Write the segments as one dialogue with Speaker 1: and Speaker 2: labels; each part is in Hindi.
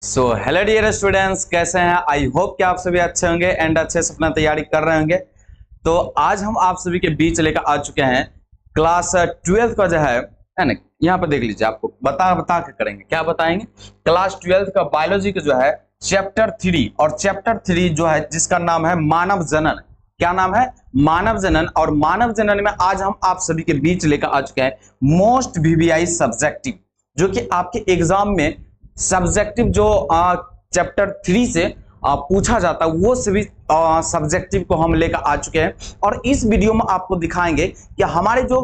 Speaker 1: सो हेलो डियर स्टूडेंट्स, कैसे हैं? आई होप कि आप सभी अच्छे होंगे एंड अच्छे से अपना तैयारी कर रहे होंगे। तो आज हम आप सभी के बीच लेकर आ चुके हैं क्लास 12 का जो है ना। यहाँ पर देख लीजिए, आपको बता बता के करेंगे। क्या बताएंगे? क्लास 12 का बायोलॉजी का जो है चैप्टर 3, और चैप्टर 3 जो है जिसका नाम है मानव जनन। क्या नाम है? मानव जनन। और मानव जनन में आज हम आप सभी के बीच लेकर आ चुके हैं मोस्ट वीवीआई सब्जेक्टिव, जो कि आपके एग्जाम में सब्जेक्टिव जो चैप्टर 3 से पूछा जाता है, वो सभी सब्जेक्टिव को हम लेकर आ चुके हैं। और इस वीडियो में आपको दिखाएंगे कि हमारे जो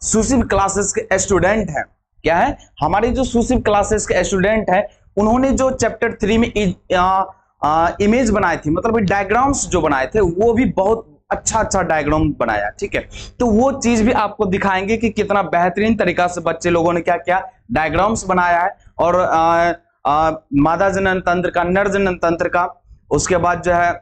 Speaker 1: सुशिव क्लासेस के स्टूडेंट हैं, क्या है, हमारे जो सुशिव क्लासेस के स्टूडेंट हैं, उन्होंने जो चैप्टर 3 में इमेज बनाई थी, मतलब डायग्राम्स जो बनाए थे, वो भी बहुत अच्छा डायग्राम बनाया। ठीक है, तो वो चीज भी आपको दिखाएंगे कि कितना बेहतरीन तरीका से बच्चे लोगों ने क्या क्या डायग्राम्स बनाया है। और मादा जनन तंत्र का, नर जनन तंत्र का, उसके बाद जो है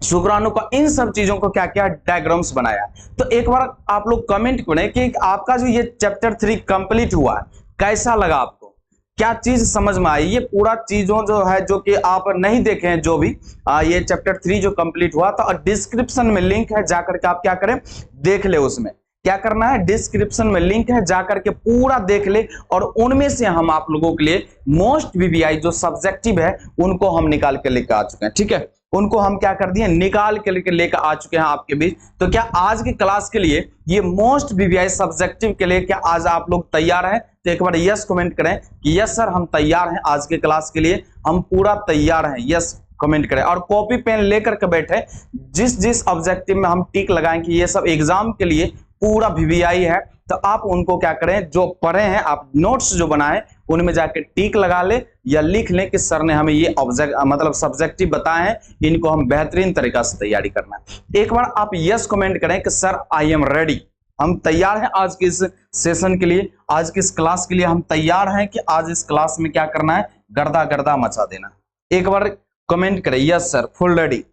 Speaker 1: शुक्राणु का, इन सब चीजों को क्या क्या डायग्राम्स बनाया। तो एक बार आप लोग कमेंट करें कि आपका जो ये चैप्टर 3 कंप्लीट हुआ है, कैसा लगा आपको, क्या चीज समझ में आई। ये पूरा चीजों जो है, जो कि आप नहीं देखे हैं, जो भी ये चैप्टर 3 जो कंप्लीट हुआ, तो डिस्क्रिप्शन में लिंक है, जाकर के आप क्या करें, देख ले। उसमें क्या करना है, डिस्क्रिप्शन में लिंक है, जाकर के पूरा देख ले। और उनमें से हम आप लोगों के लिए मोस्ट वीवीआई जो सब्जेक्टिव है, उनको हम निकाल के लेकर आ चुके हैं। ठीक है, उनको हम क्या कर दिए, निकाल के लेकर आ चुके हैं आपके बीच। तो क्या आज की क्लास के लिए, ये मोस्ट वीवीआई सब्जेक्टिव के लिए, क्या आज आप लोग तैयार हैं? तो एक बार यस कमेंट करें कि यस सर, हम तैयार हैं आज के क्लास के लिए, हम पूरा तैयार हैं। यस कमेंट करें और कॉपी पेन लेकर के बैठे। जिस जिस ऑब्जेक्टिव में हम टिक लगाएं कि ये सब एग्जाम के लिए पूरा वीवीआई है, तो आप उनको क्या करें, जो पढ़े हैं आप नोट्स जो बनाए, उनमें जाके टिक लगा ले या लिख लें कि सर ने हमें ये ऑब्जेक्ट मतलब सब्जेक्टिव बताए हैं, इनको हम बेहतरीन तरीका से तैयारी करना है। एक बार आप यस कमेंट करें कि सर आई एम रेडी, हम तैयार हैं आज के इस सेशन के लिए, आज की इस क्लास के लिए हम तैयार हैं कि आज इस क्लास में क्या करना है, गर्दा गर्दा मचा देना। एक बार कमेंट करें यस सर, फुल रेडी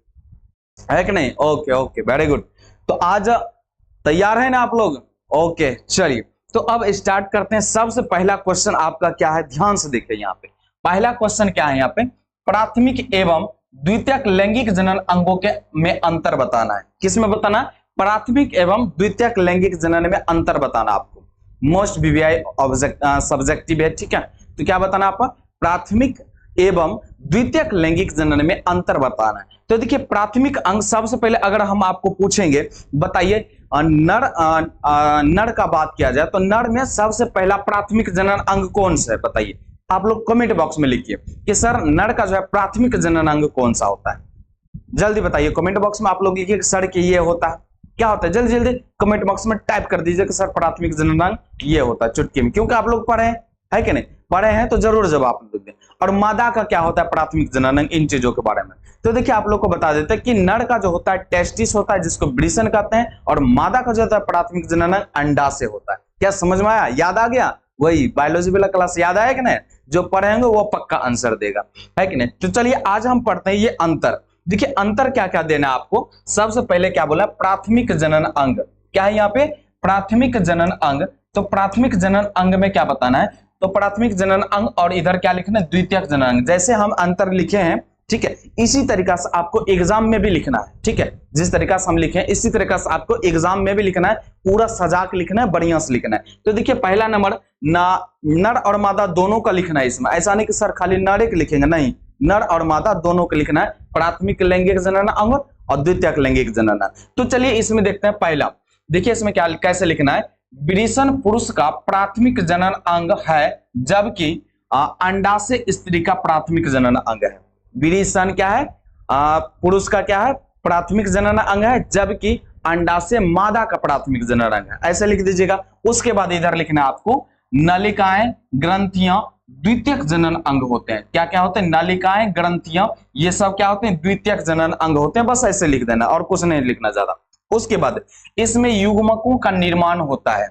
Speaker 1: है कि नहीं? Okay okay, very good. तो आज तैयार है ना आप लोग? ओके, चलिए तो अब स्टार्ट करते हैं। सबसे पहला क्वेश्चन आपका क्या है, ध्यान से देखिए। यहाँ पे पहला क्वेश्चन क्या है, यहाँ पे प्राथमिक एवं द्वितीयक लैंगिक जनन अंगों के में अंतर बताना है। किसमें बताना? प्राथमिक एवं द्वितीयक लैंगिक जनन में अंतर बताना आपको। मोस्ट वीवीआई सब्जेक्टिव है। ठीक है, तो क्या बताना आपको? प्राथमिक एवं द्वितीयक लैंगिक जनन में अंतर बताना है। तो देखिए, प्राथमिक अंग, सबसे पहले अगर हम आपको पूछेंगे, बताइए नर का बात किया जाए तो नर में सबसे पहला प्राथमिक जनन अंग कौन सा है? बताइए, आप लोग कमेंट बॉक्स में लिखिए कि सर नर का जो है प्राथमिक जनन अंग कौन सा होता है। जल्दी बताइए कमेंट बॉक्स में, आप लोग लिखिए सर कि ये होता है। क्या होता है? जल्दी जल्दी कमेंट बॉक्स में टाइप कर दीजिए कि सर प्राथमिक जनन अंग ये होता है, चुटकी में, क्योंकि आप लोग पढ़े हैं, है कि नहीं? पढ़े हैं तो जरूर जवाब देंगे। और मादा का क्या होता है प्राथमिक जनन अंग, इन चीजों के बारे में तो देखिए आप लोग को बता देते हैं कि नर का जो होता है टेस्टिस होता है, जिसको वृषण कहते हैं, और मादा का जो होता है प्राथमिक जनन अंग अंडा से होता है। क्या समझ में आया? याद आ गया? वही बायोलॉजी वाला क्लास याद आया कि नहीं? जो पढ़ेंगे वो पक्का आंसर देगा, है कि नहीं? तो चलिए आज हम पढ़ते हैं ये अंतर। देखिए अंतर क्या क्या देना है आपको। सबसे पहले क्या बोला? प्राथमिक जनन अंग। क्या है यहाँ पे? प्राथमिक जनन अंग। तो प्राथमिक जनन अंग में क्या बताना है? तो प्राथमिक जनन अंग, और इधर क्या लिखना है? द्वितीयक जनन अंग। जैसे हम अंतर लिखे हैं, ठीक है, इसी तरीका से आपको एग्जाम में भी लिखना है। ठीक है, जिस तरीका से हम लिखे हैं इसी तरीका से आपको एग्जाम में भी लिखना है, पूरा सजा के लिखना है, बढ़िया से लिखना है। तो देखिए पहला नंबर नर और मादा दोनों का लिखना है इसमें। ऐसा नहीं कि सर खाली नर के लिखेंगे, नहीं, नर और मादा दोनों का लिखना है, प्राथमिक लैंगिक जनन अंग और द्वितीयक लैंगिक जनन अंग। तो चलिए इसमें देखते हैं पहला। देखिए इसमें क्या कैसे लिखना है? वृषण पुरुष का प्राथमिक जनन अंग है, जबकि अंडाशय स्त्री का प्राथमिक जनन अंग है। वृषण क्या है? पुरुष का क्या है? प्राथमिक जनन अंग है, जबकि अंडाशय मादा का प्राथमिक जनन अंग है। ऐसे लिख दीजिएगा। उसके बाद इधर लिखना है आपको, नलिकाएं ग्रंथियां द्वितीयक जनन अंग होते हैं। क्या क्या होते हैं? नलिकाएं ग्रंथियां, ये सब क्या होते हैं? द्वितीयक जनन अंग होते हैं। बस ऐसे लिख देना और कुछ नहीं लिखना ज्यादा। उसके बाद इसमें युग्मकों का निर्माण होता है।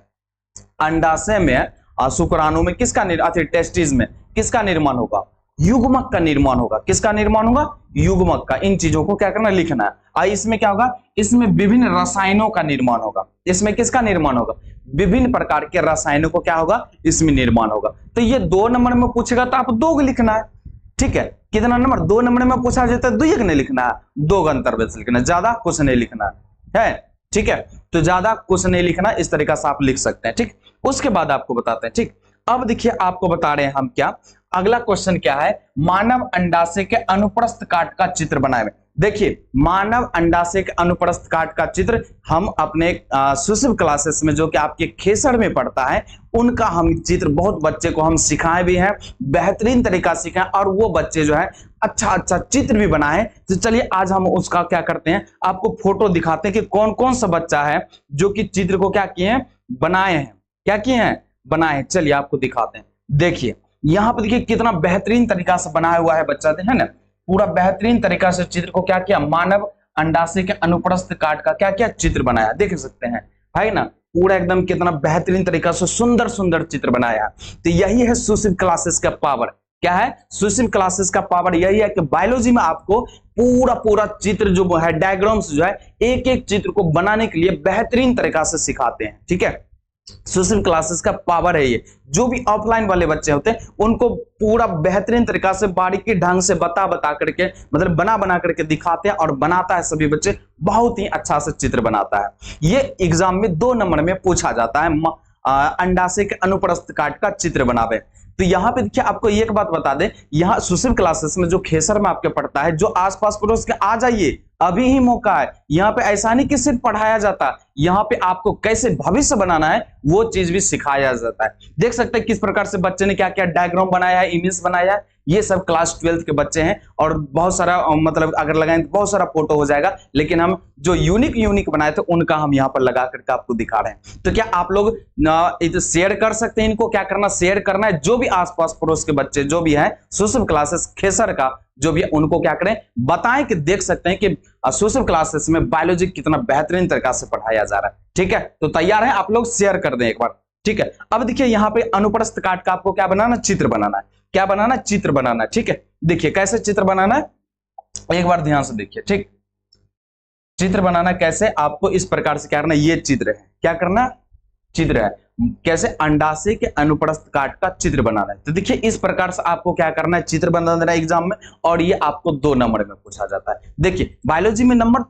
Speaker 1: अंडाशय में, शुक्राणु में किसका टेस्टिस में किसका निर्माण होगा? युग्मक का निर्माण होगा। किसका निर्माण होगा? युग्मक का। इन चीजों को क्या करना है? लिखना है। इसमें क्या होगा? इसमें विभिन्न रसायनों का निर्माण होगा। इसमें किसका निर्माण होगा? विभिन्न प्रकार के रसायनों को क्या होगा? इसमें निर्माण होगा। तो ये 2 नंबर में पूछेगा तो आप 2 लिखना है। ठीक है, कितना नंबर, 2 नंबर में पूछा जाता है, 2 एक नहीं लिखना है, 2 का अंतर्वृत्त लिखना है, ज्यादा कुछ नहीं लिखना है, ठीक है। तो ज्यादा कुछ नहीं लिखना, इस तरीका से आप लिख सकते हैं, ठीक। उसके बाद आपको बताते हैं, ठीक। अब देखिए आपको बता रहे हैं हम क्या, अगला क्वेश्चन क्या है, मानव अंडाशय के अनुप्रस्थ काट का चित्र बनाए। देखिए मानव अंडाशय के अनुप्रस्थ काट का चित्र हम अपने सुशिव क्लासेस में, जो कि आपके खेसर में पढ़ता है, उनका हम चित्र बहुत बच्चे को हम सिखाए भी हैं, बेहतरीन तरीका सिखाएं, और वो बच्चे जो है अच्छा अच्छा चित्र भी बनाए। तो चलिए आज हम उसका क्या करते हैं, आपको फोटो दिखाते हैं कि कौन कौन सा बच्चा है जो कि चित्र को क्या किए हैं, बनाए हैं, क्या किए हैं, बनाए। चलिए आपको दिखाते हैं। देखिए यहाँ पे देखिए कितना बेहतरीन तरीका से बनाया हुआ है बच्चा, है ना, पूरा बेहतरीन तरीका से चित्र को क्या किया, मानव अंडाशय के अनुप्रस्थ काट का क्या क्या चित्र बनाया, देख सकते हैं, है ना, पूरा एकदम कितना बेहतरीन तरीका से सुंदर सुंदर चित्र बनाया। तो यही है सुशिव क्लासेस का पावर। क्या है सुशिव क्लासेस का पावर, यही है कि बायोलॉजी में आपको पूरा पूरा चित्र जो है, डायग्राम्स जो है, एक एक चित्र को बनाने के लिए बेहतरीन तरीका से सिखाते हैं, ठीक है। सुशिव क्लासेस का पावर है ये। जो भी ऑफलाइन वाले बच्चे होते हैं उनको पूरा बेहतरीन तरीका से बारीकी ढंग से बता करके, मतलब बना करके दिखाते हैं, और बनाता है सभी बच्चे, बहुत ही अच्छा से चित्र बनाता है। ये एग्जाम में 2 नंबर में पूछा जाता है, अंडाशय के अनुप्रस्थ काट का चित्र बनावे। तो यहाँ पे देखिए आपको एक बात बता दें, यहाँ सुशिव क्लासेस में जो खेसर में आपके पढ़ता है, जो आसपास पड़ोस के आ जाइए, अभी ही मौका है। यहाँ पे ऐसा नहीं कि सिर्फ पढ़ाया जाता, यहाँ पे आपको कैसे भविष्य बनाना है वो चीज भी सिखाया जाता है। देख सकते हैं किस प्रकार से बच्चे ने क्या क्या डायग्राम बनाया है, इमेज बनाया है। ये सब क्लास 12th के बच्चे हैं, और बहुत सारा मतलब अगर लगाएं तो बहुत सारा फोटो हो जाएगा, लेकिन हम जो यूनिक बनाए थे उनका हम यहाँ पर लगा करके आपको दिखा रहे हैं। तो क्या आप लोग शेयर कर सकते हैं, इनको क्या करना, शेयर करना है। जो भी आसपास पड़ोस के बच्चे जो भी है सुशिव क्लासेस खेसर का जो भी है, उनको क्या करें, बताएं कि देख सकते हैं कि सुशिव क्लासेस में बायोलॉजी कितना बेहतरीन तरीका से पढ़ाया जा रहा है, ठीक है। तो तैयार है आप लोग, शेयर कर दें एक बार, ठीक है। अब देखिए यहाँ पे अनुप्रस्थ काट का आपको क्या बनाना, चित्र बनाना है, क्या बनाना, चित्र बनाना है, ठीक है। देखिए कैसे चित्र बनाना है, एक बार ध्यान से देखिए, ठीक। चित्र बनाना कैसे, आपको इस प्रकार से क्या करना है, ये चित्र है, क्या करना, चित्र है, कैसे, अंडाशय के अनुप्रस्थ काट का चित्र बनाना है। तो देखिए इस प्रकार से आपको क्या करना है, चित्र बना देना है एग्जाम में, और ये आपको 2 नंबर में पूछा जाता है। देखिए बायोलॉजी में नंबर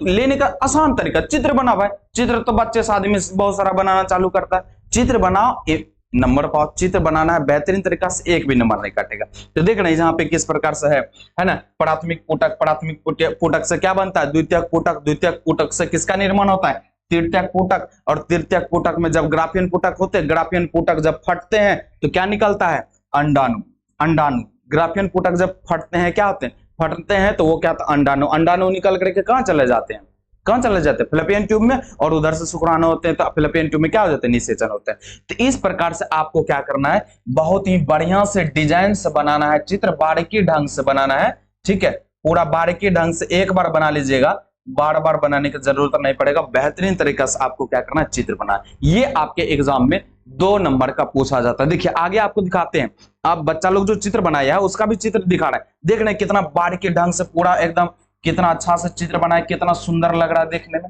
Speaker 1: लेने का आसान तरीका, चित्र बना भाई, चित्र तो बच्चे शादी में बहुत सारा बनाना चालू करता है, चित्र बनाओ, 1 नंबर पाओ। चित्र बनाना है बेहतरीन तरीका से, 1 भी नंबर नहीं काटेगा। तो देख रहे हैं यहाँ पे किस प्रकार से है ना, प्राथमिक पुटक, प्राथमिक पुटक से क्या बनता है, द्वितीयक पुटक, द्वितीयक पुटक से किसका निर्माण होता है, तृतीयक पुटक, और तृतीयक पुटक में जब ग्राफियन पुटक होते हैं, ग्राफियन पुटक जब फटते हैं तो क्या निकलता है, अंडाणु, अंडाणु। ग्राफियन पुटक जब फटते हैं क्या होते हैं, फटते हैं तो वो क्या होता है, अंडाणु, अंडाणु निकल करके कहाँ चले जाते हैं, कहां चले जाते हैं, फ्लैपियन ट्यूब में, और उधर से शुक्राणु होते हैं तो फ्लैपियन ट्यूब में क्या हो जाते हैं, निषेचन होते हैं। तो इस प्रकार से आपको क्या करना है, बहुत ही बढ़िया से डिजाइन से बनाना है, चित्र बारीकी ढंग से बनाना है, ठीक है। पूरा बारीकी ढंग से एक बार बना लीजिएगा, बार बार बनाने की जरूरत नहीं पड़ेगा, बेहतरीन तरीका से आपको क्या करना है, चित्र बनाना। ये आपके एग्जाम में 2 नंबर का पूछा जाता है। देखिए आगे आपको दिखाते हैं, आप बच्चा लोग जो चित्र बनाया है उसका भी चित्र दिखा रहा है, देख रहे हैं कितना बारीकी ढंग से पूरा एकदम कितना अच्छा से चित्र बनाया, कितना सुंदर लग रहा है देखने में,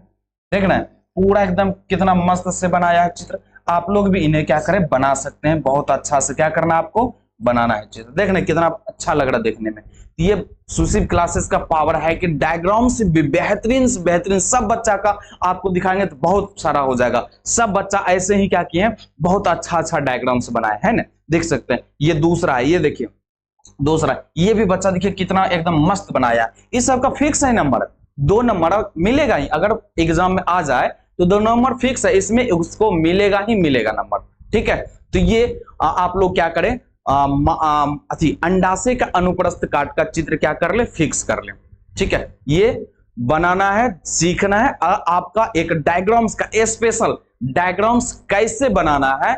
Speaker 1: देखना है पूरा एकदम कितना मस्त से बनाया है चित्र। आप लोग भी इन्हें क्या करें, बना सकते हैं, बहुत अच्छा से क्या करना है, आपको बनाना है चित्र, देखना कितना अच्छा लग रहा है देखने में। ये सुशिव क्लासेस का पावर है कि डायग्राम से बेहतरीन से बेहतरीन सब बच्चा का आपको दिखाएंगे तो बहुत सारा हो जाएगा। सब बच्चा ऐसे ही क्या किए हैं, बहुत अच्छा अच्छा डायग्राम्स बनाए है ना, देख सकते हैं। ये दूसरा है, ये देखिए दूसरा, ये भी बच्चा देखिए कितना एकदम मस्त बनाया। इस सब का फिक्स है नंबर, 2 नंबर मिलेगा ही, अगर एग्जाम में आ जाए तो 2 नंबर फिक्स है, इसमें उसको मिलेगा ही मिलेगा नंबर, ठीक है। तो ये आप लोग क्या करें, अंडाशय का अनुप्रस्थ काट का चित्र क्या कर ले, फिक्स कर ले, ठीक है। ये बनाना है, सीखना है, आपका एक डायग्राम्स का स्पेशल डायग्राम्स कैसे बनाना है,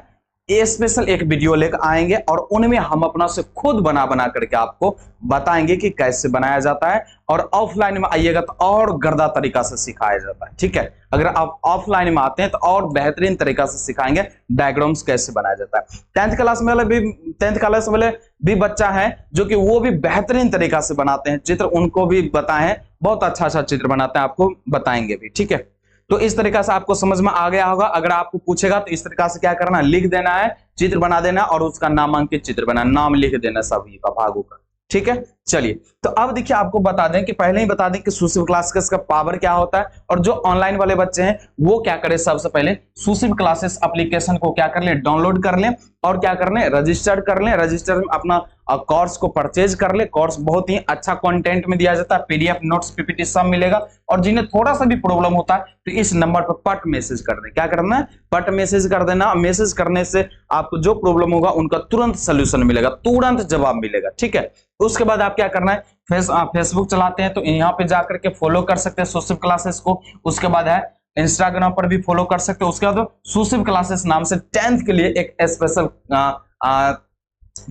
Speaker 1: स्पेशल एक वीडियो लेकर आएंगे, और उनमें हम अपना से खुद बना करके आपको बताएंगे कि कैसे बनाया जाता है। और ऑफलाइन में आइएगा तो और गर्दा तरीका से सिखाया जाता है, ठीक है। अगर आप ऑफलाइन में आते हैं तो और बेहतरीन तरीका से सिखाएंगे डायग्राम्स कैसे बनाया जाता है। 10th क्लास वाले भी बच्चा है जो कि वो भी बेहतरीन तरीका से बनाते हैं चित्र, उनको भी बताएं, बहुत अच्छा अच्छा चित्र बनाते हैं, आपको बताएंगे भी, ठीक है। तो इस तरीका से आपको समझ में आ गया होगा। अगर आपको पूछेगा तो इस तरीका से क्या करना, लिख देना है, चित्र बना देना, और उसका नामांकित चित्र बनाना, नाम लिख देना सभी का भागों का। ठीक है। चलिए, तो अब देखिए आपको बता दें कि पहले ही बता दें कि सुसिव क्लासेस का पावर क्या होता है, और जो ऑनलाइन वाले बच्चे हैं वो क्या करें, सबसे पहले सुसिव क्लासेस एप्लीकेशन को क्या कर लें, डाउनलोड कर लें, और क्या कर लें, रजिस्टर्ड कर लें। रजिस्टर में अपना कोर्स को परचेज कर ले। कोर्स बहुत ही अच्छा कंटेंट में दिया जाता है, पीडीएफ नोट्स पीपीटी सब मिलेगा। और जिन्हें थोड़ा सा भी प्रॉब्लम होता है तो इस नंबर पर पट मैसेज कर दें। क्या करना है, पट मैसेज कर देना। मैसेज करने से आपको जो प्रॉब्लम होगा उनका तुरंत सोल्यूशन मिलेगा, तुरंत जवाब मिलेगा, ठीक है। उसके बाद आप क्या करना है, फेसबुक चलाते हैं तो यहाँ पे जाकर के फॉलो कर सकते हैं सुसिव क्लासेस को। उसके बाद है इंस्टाग्राम पर भी फॉलो कर सकते हो। उसके बाद सुसिव क्लासेस नाम से 10th के लिए एक स्पेशल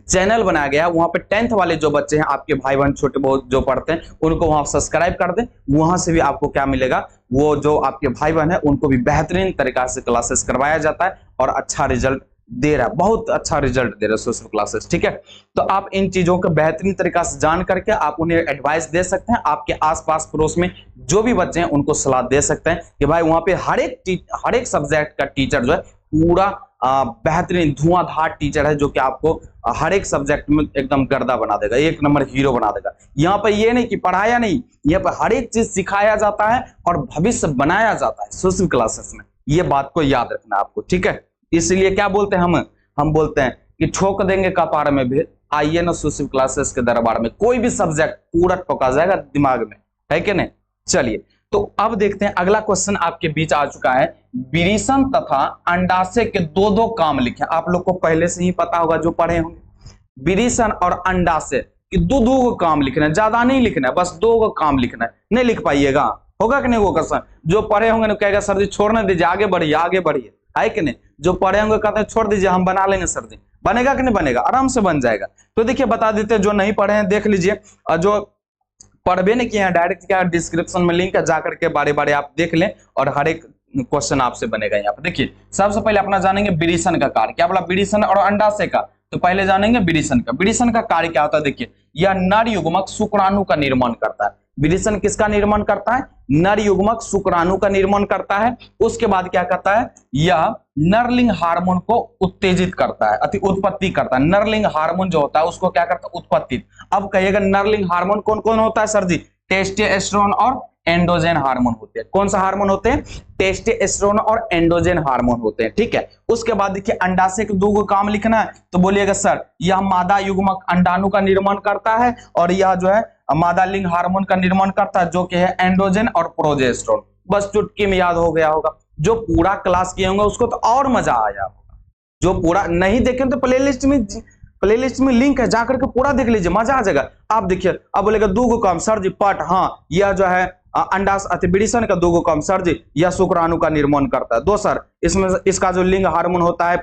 Speaker 1: चैनल बनाया गया। वहां पे 10th वाले जो बच्चे हैं, आपके भाई बहन छोटे बहुत जो पढ़ते हैं, उनको वहां सब्सक्राइब कर दें। वहां से भी आपको क्या मिलेगा, वो जो आपके भाई बहन है उनको भी बेहतरीन तरीका से क्लासेस करवाया जाता है और अच्छा रिजल्ट दे रहा है, बहुत अच्छा रिजल्ट दे रहा है सोशल क्लासेस, ठीक है। तो आप इन चीजों को बेहतरीन तरीका से जान करके आप उन्हें एडवाइस दे सकते हैं। आपके आसपास पड़ोस में जो भी बच्चे हैं उनको सलाह दे सकते हैं कि भाई वहां पे हर एक सब्जेक्ट का टीचर जो है पूरा बेहतरीन धुआंधार टीचर है, जो कि आपको हर एक सब्जेक्ट में एकदम गर्दा बना देगा, एक नंबर हीरो बना देगा। यहाँ पर ये नहीं कि पढ़ाया नहीं, यहाँ पर हर एक चीज सिखाया जाता है और भविष्य बनाया जाता है सोशल क्लासेस में। ये बात को याद रखना आपको, ठीक है। इसलिए क्या बोलते हैं हम बोलते हैं कि ठोक देंगे कपार में भी, आइए ना सोशल क्लासेस के दरबार में। कोई भी सब्जेक्ट पूरा ठोका जाएगा दिमाग में, है कि नहीं। चलिए, तो अब देखते हैं अगला क्वेश्चन आपके बीच आ चुका है। विरेचन तथा अंडाशय के दो दो काम लिखे। आप लोग को पहले से ही पता होगा जो पढ़े होंगे, विरेचन और अंडाशय कि दो दो काम लिखना है, ज्यादा नहीं लिखना है, बस दो काम लिखना है। नहीं लिख पाइएगा, होगा कि नहीं वो क्वेश्चन। जो पढ़े होंगे ना कहेगा सर जी छोड़ने दीजिए, आगे बढ़िए आगे बढ़िए, है कि नहीं। जो पढ़े होंगे कहते हैं छोड़ दीजिए हम बना लेंगे सर जी। बनेगा कि नहीं बनेगा, आराम से बन जाएगा। तो देखिए बता देते हैं, जो नहीं पढ़े हैं देख लीजिए, जो पढ़वे नहीं किए हैं डायरेक्ट क्या डिस्क्रिप्शन में लिंक है, जाकर के बारे बारे आप देख लें और हर एक क्वेश्चन आपसे बनेगा यहाँ पर। देखिए सबसे पहले अपना जानेंगे विरेचन का कार्य। क्या बोला, विरेचन और अंडाशय का। तो पहले जानेंगे विरेचन का। विरेचन का कार्य क्या होता है, देखिए यह नर युग्मक शुक्राणु का निर्माण करता है। विरेचन किसका निर्माण करता है, नर युग्मक शुक्राणु का निर्माण करता है। उसके बाद क्या करता है, यह नरलिंग हार्मोन को उत्तेजित करता है, अति उत्पत्ति करता है। नरलिंग हार्मोन जो होता है उसको क्या करता है, उत्पत्ति। अब कहिएगा नरलिंग हार्मोन कौन कौन होता है सर जी, टेस्टोस्टेरोन और एंड्रोजन हार्मोन होते हैं। कौन सा हार्मोन होते हैं, टेस्टोस्टेरोन और एंड्रोजन हार्मोन होते हैं, ठीक है। उसके बाद देखिए अंडाशय के दो काम लिखना है। तो बोलिएगा सर यह मादा युग्मक अंडाणु का निर्माण करता है और यह जो है मादा लिंग हार्मोन का निर्माण करता है, जो कि है एंड्रोजन और प्रोजेस्टेरोन। बस चुटकी में याद हो गया होगा। जो पूरा क्लास किए होंगे उसको तो और मजा आया होगा। जो पूरा नहीं देखें तो प्लेलिस्ट में लिंक है, जाकर के पूरा देख लीजिए, मजा आ जाएगा। आप देखिए अब बोलेगा दो काम सर जी पट, हाँ यह जो है अंडाशय अति विरेचन का दो काम सर जी, यह शुक्राणु का निर्माण करता है। दो सर इसमें इसका जो लिंग हार्मोन होता है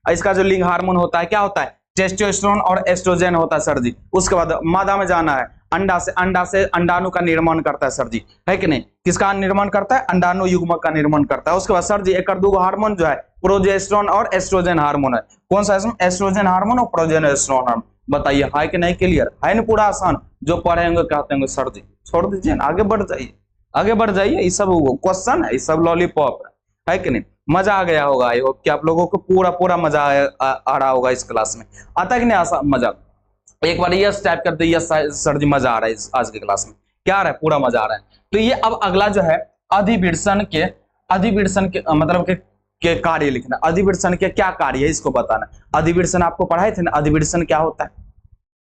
Speaker 1: इसका जो लिंग हार्मोन होता है क्या होता है, टेस्टोस्टेरोन और एस्ट्रोजन होता है सर जी। उसके बाद मादा में जाना है, अंडा से अंडाणु का निर्माण करता है सर जी, है कि नहीं। किसका निर्माण करता है, अंडाणु युग्मक का निर्माण करता है। उसके बाद सर जी एक दो हार्मोन जो है प्रोजेस्टेरोन और एस्ट्रोजन हार्मोन है। कौन सा इसमें, एस्ट्रोजन हार्मोन और प्रोजेस्टेरोन हार्मोन। बताइए है कि नहीं क्लियर, है ना पूरा आसान। जो पढ़ेंगे कहते हैं सर जी छोड़ दीजिए ना, आगे बढ़ जाइए आगे बढ़ जाइए। ये सब क्वेश्चन है, ये सब लॉलीपॉप है कि नहीं। मजा आ गया होगा, आई होप कि आप लोगों को पूरा मजा आ रहा होगा इस क्लास में। आता है कि नहीं मजा, एक बार यस टाइप कर दे, यस सर जी मजा आ रहा है आज की क्लास में। क्या आ रहा है, पूरा मजा आ रहा है। तो ये अब अगला जो है अधिविरेचन के मतलब के कार्य लिखना। अधिविरेचन के क्या कार्य है इसको बताना। अधिविरेचन आपको पढ़ाए थे ना, अधिविरेचन क्या होता है,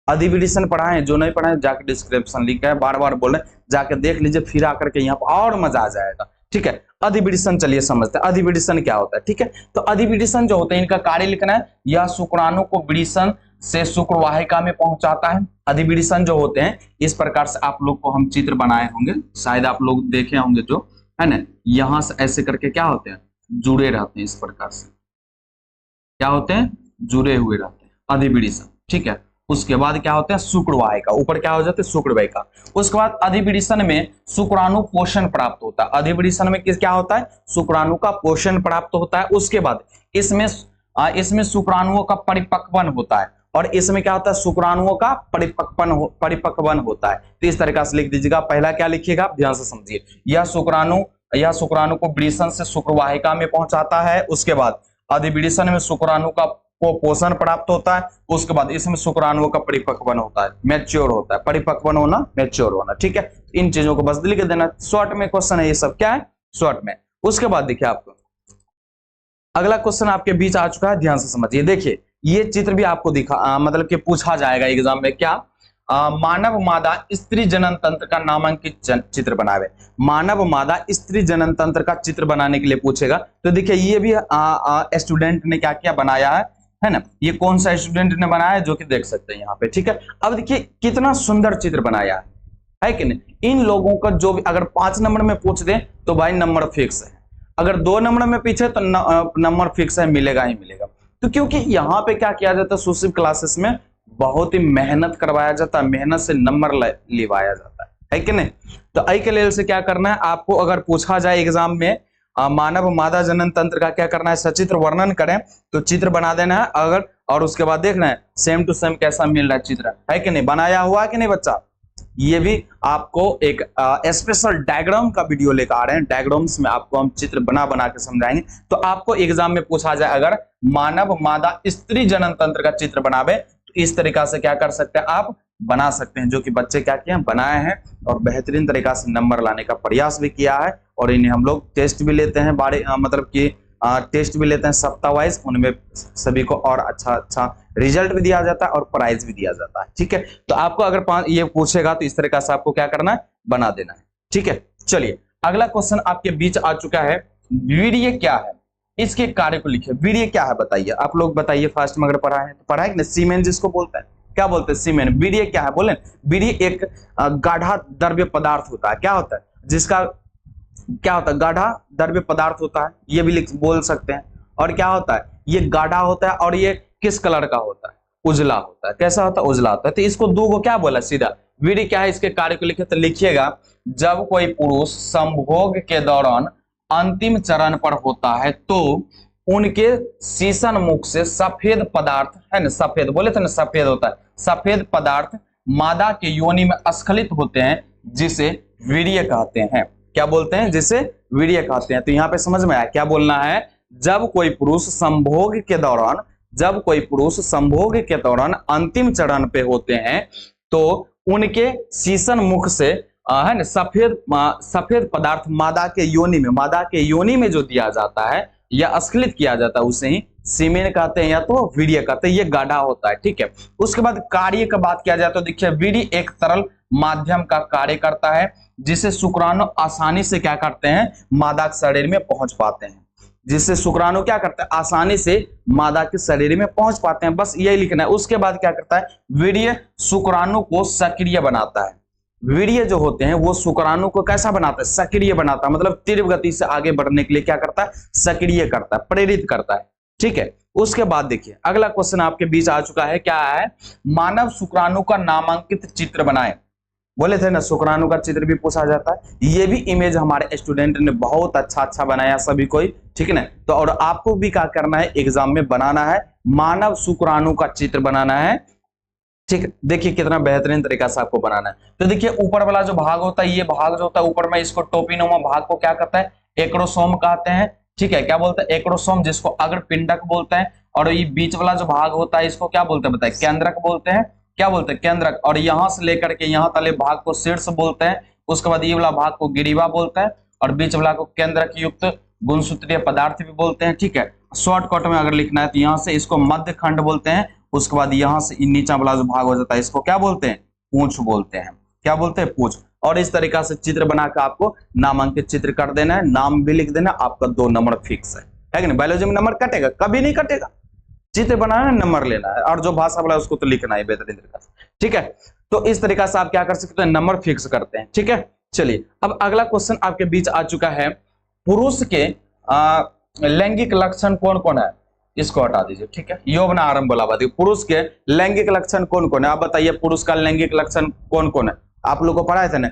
Speaker 1: अधिविरेचन पढ़ाए। जो नहीं पढ़ाए जाके डिस्क्रिप्शन लिखा है, बार बार बोल रहे जाके देख लीजिए, फिर आकर के यहाँ पर और मजा आ जाएगा, ठीक है। अधिविरेचन चलिए समझते हैं अधिविरेचन क्या होता है, ठीक है। तो अधिविरेचन जो होते हैं इनका कार्य लिखना है। यह शुक्राणु को विरेचन से शुक्रवाहिका में पहुंचाता है। अधिविरेचन जो होते हैं इस प्रकार से आप लोग को हम चित्र बनाए होंगे, शायद आप लोग देखे होंगे, जो है ना यहां से ऐसे करके क्या होते हैं, जुड़े रहते हैं। इस प्रकार से क्या होते हैं, जुड़े हुए रहते हैं अधिविरेचन, ठीक है। उसके बाद क्या होता है, शुक्रवाहिका, ऊपर क्या हो जाते हैं, शुक्रवाहिका। उसके बाद अधिविरेचन में शुक्राणु पोषण प्राप्त होता है। अधिविरेचन में क्या होता है, शुक्राणु का पोषण प्राप्त होता है। उसके बाद इसमें शुक्राणुओं का परिपक्वन होता है और इसमें क्या होता है, शुक्राणुओं का परिपक्वन होता है। तो इस तरीके से लिख दीजिएगा। पहला क्या लिखिएगा, ध्यान से समझिए। यह शुक्राणु को विरेचन से शुक्रवाहिका में पहुंचाता है। उसके बाद अधिविरेचन में शुक्राणु का को पोषण प्राप्त होता है, उसके बाद इसमें शुक्राणुओं का परिपक्वन होता है, मैच्योर होता है, परिपक्वन होना, मैच्योर होना, ठीक है। इन चीजों को बस लिख देना, शॉर्ट में क्वेश्चन है ये सब, क्या है शॉर्ट में। उसके बाद देखिए आपको अगला क्वेश्चन आपके बीच आ चुका है, ध्यान से समझिए। देखिए ये चित्र भी आपको दिखा मतलब कि पूछा जाएगा एग्जाम में, क्या मानव मादा स्त्री जनन तंत्र का नामांकित चित्र बनावे। मानव मादा स्त्री जनन तंत्र का चित्र बनाने के लिए पूछेगा। तो देखिए ये भी स्टूडेंट ने क्या किया, बनाया है ना। ये कौन सा स्टूडेंट ने बनाया है, जो कि देख सकते हैं यहाँ पे, ठीक है। अब देखिए कितना सुंदर चित्र बनाया है कि नहीं। इन लोगों का जो भी अगर 5 नंबर में पूछ दे तो भाई नंबर फिक्स है, अगर 2 नंबर में पीछे तो नंबर फिक्स है, मिलेगा ही मिलेगा। तो क्योंकि यहाँ पे क्या किया जाता है, सोशल क्लासेस में बहुत ही मेहनत करवाया जाता है, मेहनत से नंबर लिवाया जाता है कि नहीं। तो आई के लेल से क्या करना है आपको, अगर पूछा जाए एग्जाम में मानव मादा जनन तंत्र का क्या करना है, सचित्र वर्णन करें, तो चित्र बना देना है अगर, और उसके बाद देखना है सेम टू सेम कैसा मिल रहा है चित्र, है कि नहीं, बनाया हुआ है कि नहीं बच्चा। ये भी आपको एक स्पेशल डायग्राम का वीडियो लेकर आ रहे हैं, डायग्राम्स में आपको हम चित्र बना बना के समझाएंगे। तो आपको एग्जाम में पूछा जाए अगर मानव मादा स्त्री जनन तंत्र का चित्र बनावे, तो इस तरीका से क्या कर सकते हैं, आप बना सकते हैं, जो कि बच्चे क्या किए हैं, बनाए हैं, और बेहतरीन तरीका से नंबर लाने का प्रयास भी किया है। और इन्हें हम लोग टेस्ट भी लेते हैं, मतलब कि टेस्ट भी लेते हैं सप्ताह वाइज, उनमें सभी को और अच्छा रिजल्ट भी दिया जाता है और प्राइज भी दिया जाता है, ठीक है। तो आपको अगर ये पूछेगा तो इस तरीका से आपको क्या करना है, बना देना है, ठीक है। चलिए अगला क्वेश्चन आपके बीच आ चुका है, वीर्य क्या है, इसके कार्य को लिखिए। वीर्य क्या है बताइए, आप लोग बताइए, फास्ट में अगर पढ़ा है तो पढ़ा है कि नहीं। सीमेन जिसको बोलते हैं, क्या बोलते हैं, सीमेन। वीर्य क्या है बोले, वीर्य एक गाढ़ा द्रव्य पदार्थ होता है, क्या होता है, जिसका क्या होता है, गाढ़ा द्रव्य पदार्थ होता है, ये भी बोल सकते हैं। और क्या होता है, ये गाढ़ा होता है, और ये किस कलर का होता है, उजला होता है। कैसा होता है, उजला होता है। तो इसको दो को क्या बोला सीधा, वीर्य क्या है, इसके कार्य को लिखे। तो लिखिएगा, जब कोई पुरुष संभोग के दौरान अंतिम चरण पर होता है तो उनके शीशन मुख से सफेद पदार्थ, है ना, सफेद बोले थे ना, सफेद होता है, सफेद पदार्थ मादा के योनि में स्खलित होते हैं, जिसे वीर्य कहते हैं। क्या बोलते हैं, जिसे वीर्य कहते हैं। तो यहाँ पे समझ में आया क्या बोलना है, जब कोई पुरुष संभोग के दौरान, जब कोई पुरुष संभोग के दौरान अंतिम चरण पे होते हैं तो उनके शीशन मुख से है ना सफेद पदार्थ मादा के योनि में जो दिया जाता है या स्खलित किया जाता है, उसे ही सीमेन कहते हैं या तो वीर्य कहते हैं। ये गाढ़ा होता है, ठीक है। उसके बाद कार्य का बात किया जाए तो देखिए, वीर्य एक तरल माध्यम का कार्य करता है, जिसे शुक्राणु आसानी से क्या करते हैं, मादा के शरीर में पहुंच पाते हैं। जिससे शुक्राणु क्या करते हैं, आसानी से मादा के शरीर में पहुंच पाते हैं, बस यही लिखना है। उसके बाद क्या करता है, वीर्य शुक्राणु को सक्रिय बनाता है। वीर्य जो होते हैं वो शुक्राणु को कैसा बनाता है, सक्रिय बनाता है, मतलब तीव्र गति से आगे बढ़ने के लिए क्या करता है, सक्रिय करता है, प्रेरित करता है, ठीक है। उसके बाद देखिए अगला क्वेश्चन आपके बीच आ चुका है, क्या है, मानव शुक्राणु का नामांकित चित्र बनाए। बोले थे ना, शुक्राणु का चित्र भी पूछा जाता है। ये भी इमेज हमारे स्टूडेंट ने बहुत अच्छा बनाया सभी कोई, ठीक है ना। तो और आपको भी क्या करना है, एग्जाम में बनाना है, मानव शुक्राणु का चित्र बनाना है, ठीक है। देखिए कितना बेहतरीन तरीका से आपको बनाना है। तो देखिए ऊपर वाला जो भाग होता है, ये भाग जो होता है ऊपर में, इसको टोपीनुमा भाग को क्या कहता है, एक्रोसोम कहते हैं, ठीक है। क्या बोलते हैं, एक्रोसोम, जिसको अग्रपिंडक बोलते हैं। और ये बीच वाला जो भाग होता है, इसको क्या बोलते हैं बताइए, केंद्रक बोलते हैं। क्या बोलते हैं, केंद्रक। और यहां से लेकर के यहां तले भाग को शीर्ष बोलते हैं। उसके बाद ये वाला भाग को गिरीवा बोलते हैं, और बीच वाला को केंद्रक युक्त गुणसूत्रीय पदार्थ भी बोलते हैं, ठीक है। शॉर्टकट में अगर लिखना है तो यहाँ से इसको मध्य खंड बोलते हैं। उसके बाद यहाँ से नीचा वाला जो भाग हो जाता है, इसको क्या बोलते हैं, पूंछ बोलते हैं। क्या बोलते हैं, पूंछ। और इस तरीका से चित्र बनाकर आपको नामांकित चित्र कर देना है, नाम भी लिख देना, आपका 2 नंबर फिक्स है कि नहीं। बायोलॉजी में नंबर कटेगा, कभी नहीं कटेगा, चित्र बनाना है, नंबर लेना है, और जो भाषा वाला है उसको तो लिखना है बेहतरीन तरीका से, ठीक है। तो इस तरीका से आप क्या कर सकते हैं, नंबर फिक्स करते हैं, ठीक है। चलिए अब अगला क्वेश्चन आपके बीच आ चुका है, पुरुष के लैंगिक लक्षण कौन कौन है, इसको हटा दीजिए, ठीक है। यौवन आरंभ वाला बात, पुरुष के लैंगिक लक्षण कौन कौन है, आप बताइए, पुरुष का लैंगिक लक्षण कौन कौन है। आप लोग को पढ़ाए थे ना,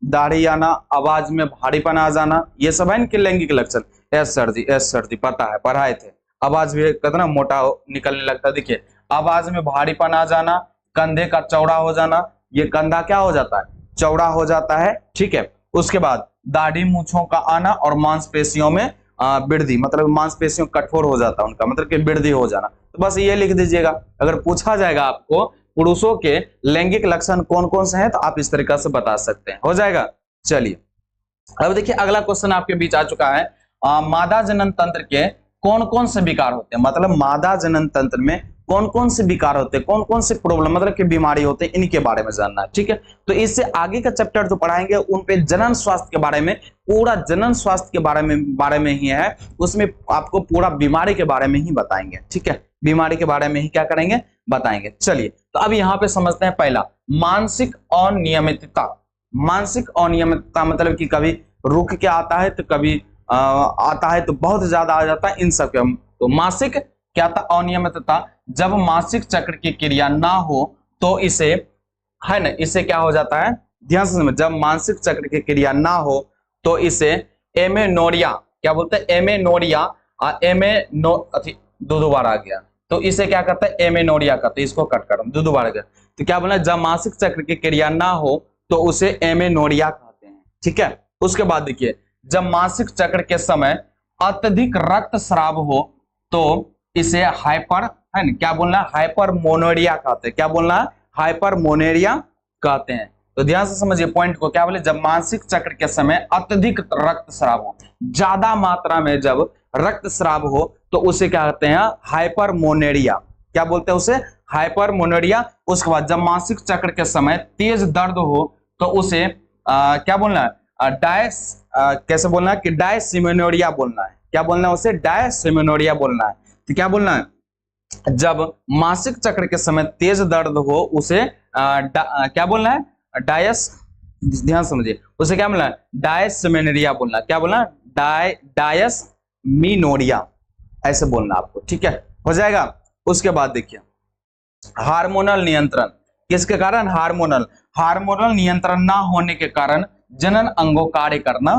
Speaker 1: दाढ़ी आना, आवाज में भारीपन आ जाना, ये सब है इनके लैंगिक लक्षण। एस सर जी पता है, पढ़ाए थे। आवाज भी कितना मोटा निकलने लगता है, देखिए आवाज में भारीपन आ जाना, कंधे का चौड़ा हो जाना, ये कंधा क्या हो जाता है, चौड़ा हो जाता है, ठीक है। उसके बाद दाढ़ी मूंछों का आना और मांसपेशियों में वृद्धि, मतलब मांसपेशियों कठोर हो जाता है उनका, मतलब कि वृद्धि हो जाना। तो बस ये लिख दीजिएगा। अगर पूछा जाएगा आपको पुरुषों के लैंगिक लक्षण कौन कौन से हैं, तो आप इस तरीका से बता सकते हैं। हो जाएगा। चलिए अब देखिए अगला क्वेश्चन आपके बीच आ चुका है। मादा जनन तंत्र के कौन कौन से विकार होते हैं, मतलब मादा जनन तंत्र में कौन कौन से विकार होते हैं, कौन कौन से प्रॉब्लम मतलब कि बीमारी होते हैं, इनके बारे में जानना है। ठीक है, तो इससे आगे का चैप्टर जो पढ़ाएंगे उन पे जनन स्वास्थ्य के बारे में, पूरा जनन स्वास्थ्य के बारे में ही है, उसमें आपको पूरा बीमारी के बारे में ही बताएंगे। ठीक है, बीमारी के बारे में ही क्या करेंगे, बताएंगे। चलिए तो अब यहाँ पे समझते हैं पहला, मानसिक अनियमितता। मानसिक अनियमितता मतलब कि कभी रुक के आता है, तो कभी आता है तो बहुत ज्यादा आ जाता है, इन सब के। तो मासिक क्या था, अनियमितता, जब मासिक चक्र की क्रिया ना हो तो इसे, है ना, इसे क्या हो जाता है, ध्यान से समझ, जब मासिक चक्र की क्रिया ना हो तो इसे एमेनोरिया, क्या बोलते हैं, एमेनोरिया, दो बार आ गया, तो इसे क्या कहते हैं, एमेनोरिया कहते हैं। इसको कट कर दो बार आ गया, तो क्या बोला, जब मासिक चक्र की क्रिया ना हो तो उसे एमेनोरिया कहते हैं। ठीक है, उसके बाद देखिए, जब मासिक चक्र के समय अत्यधिक रक्तस्राव हो तो इसे हाइपर, है ना, क्या बोलना, हाइपरमोनेरिया कहते हैं। क्या बोलना, हाइपरमोनेरिया कहते हैं। तो ध्यान से समझिए पॉइंट को, क्या बोले, जब मासिक चक्र के समय अत्यधिक रक्तस्राव हो, ज्यादा मात्रा में जब रक्तस्राव हो तो उसे क्या कहते हैं, हाइपरमोनेरिया। क्या बोलते हैं उसे, हाइपरमोनेरिया। उसके बाद जब मासिक चक्र के समय तेज दर्द हो तो उसे क्या बोलना है, कैसे बोलना है कि डायसिमेनोरिया बोलना है। क्या बोलना है उसे, डायसिमेनोरिया बोलना है। तो क्या बोलना है, जब मासिक चक्र के समय तेज दर्द हो उसे क्या बोलना है, ध्यान समझिए, उसे क्या बोलना है, डायसिमेनोरिया बोलना। क्या बोलना, डायसमिनोरिया, ऐसे बोलना आपको। ठीक है, हो जाएगा। उसके बाद देखिए, हार्मोनल नियंत्रण, किसके कारण, हार्मोनल नियंत्रण ना होने के कारण जनन अंगों कार्य करना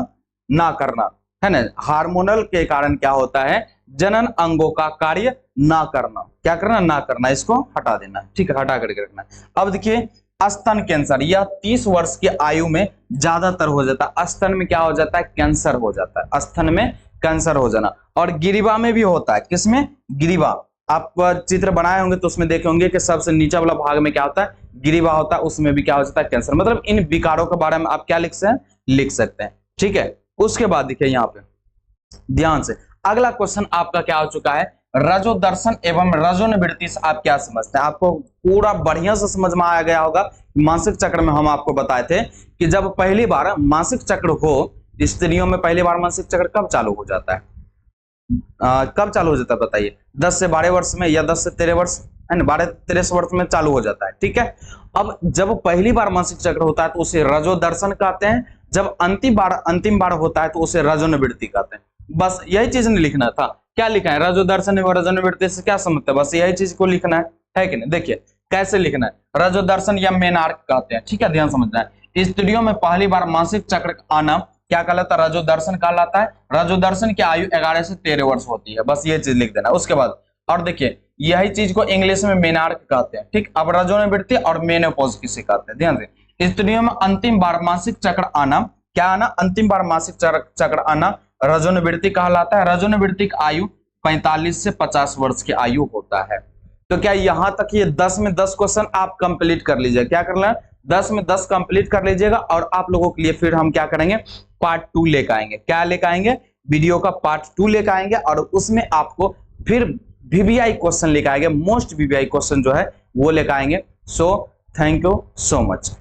Speaker 1: ना करना, है ना। हार्मोनल के कारण क्या होता है, जनन अंगों का कार्य ना करना, क्या करना, ना करना, इसको हटा देना। ठीक है, हटा करके रखना। अब देखिए, स्तन कैंसर, यह 30 वर्ष की आयु में ज्यादातर हो जाता है। स्तन में क्या हो जाता है, कैंसर हो जाता है, स्तन में कैंसर हो जाना। और गिरिवा में भी होता है, किसमें, गिरिवा। आप चित्र बनाए होंगे तो उसमें देखे होंगे कि सबसे नीचे वाला भाग में क्या होता है, गिरिवा होता है, उसमें भी क्या हो जाता है, कैंसर। मतलब इन विकारों के बारे में आप क्या लिख सकते हैं। ठीक है, उसके बाद देखिए यहाँ पे ध्यान से, अगला क्वेश्चन आपका क्या हो चुका है, रजो दर्शन एवं रजोनिवृत्ति से आप क्या समझते हैं। आपको पूरा बढ़िया से समझ में आ गया होगा। मासिक चक्र में हम आपको बताए थे कि जब पहली बार मासिक चक्र हो, स्त्रियों में पहली बार मासिक चक्र कब चालू हो जाता है, कब चालू हो जाता है बताइए, 10 से 12 वर्ष में, या 10 से 13 वर्ष, है ना, 12-13 वर्ष में चालू हो जाता है। ठीक है, अब जब पहली बार मासिक चक्र होता है तो उसे रजो दर्शन कहते हैं, जब अंतिम बार होता है तो उसे रजोनिवृत्ति कहते हैं। बस यही चीज नहीं लिखना था, क्या लिखा है, रजो दर्शन एवं रजोनिवृत्ति से क्या समझते हैं, बस यही चीज को लिखना है कि नहीं। देखिए कैसे लिखना है, रजो दर्शन या मेनार्क कहते हैं। ठीक है, ध्यान समझना है, स्त्रियों में पहली बार मासिक चक्र आना क्या कहलाता है, रजो दर्शन कहलाता है। रजो दर्शन की आयु 11 से 13 वर्ष होती है, बस ये चीज लिख देना। उसके बाद और देखिए, यही चीज को इंग्लिश में मेनार्क कहते हैं। ठीक, अब रजोनिवृत्ति और मेनोपॉज किसे कहते हैं, ध्यान से, स्त्रियों में अंतिम बार मासिक चक्र आना, क्या आना, अंतिम बार मासिक चक्र आना रजोनिवृत्ति कहलाता है। रजोनिवृत्ति की आयु 45 से 50 वर्ष की आयु होता है। तो क्या यहां तक ये 10 में 10 क्वेश्चन आप कंप्लीट कर लीजिए, क्या करना है, 10 में 10 कंप्लीट कर लीजिएगा। और आप लोगों के लिए फिर हम क्या करेंगे, पार्ट 2 लेकर आएंगे। क्या लेकर आएंगे, वीडियो का पार्ट 2 लेकर आएंगे, और उसमें आपको फिर वीवीआई क्वेश्चन लेकर आएंगे, मोस्ट वीवीआई क्वेश्चन जो है वो लेकर आएंगे। So thank you so much.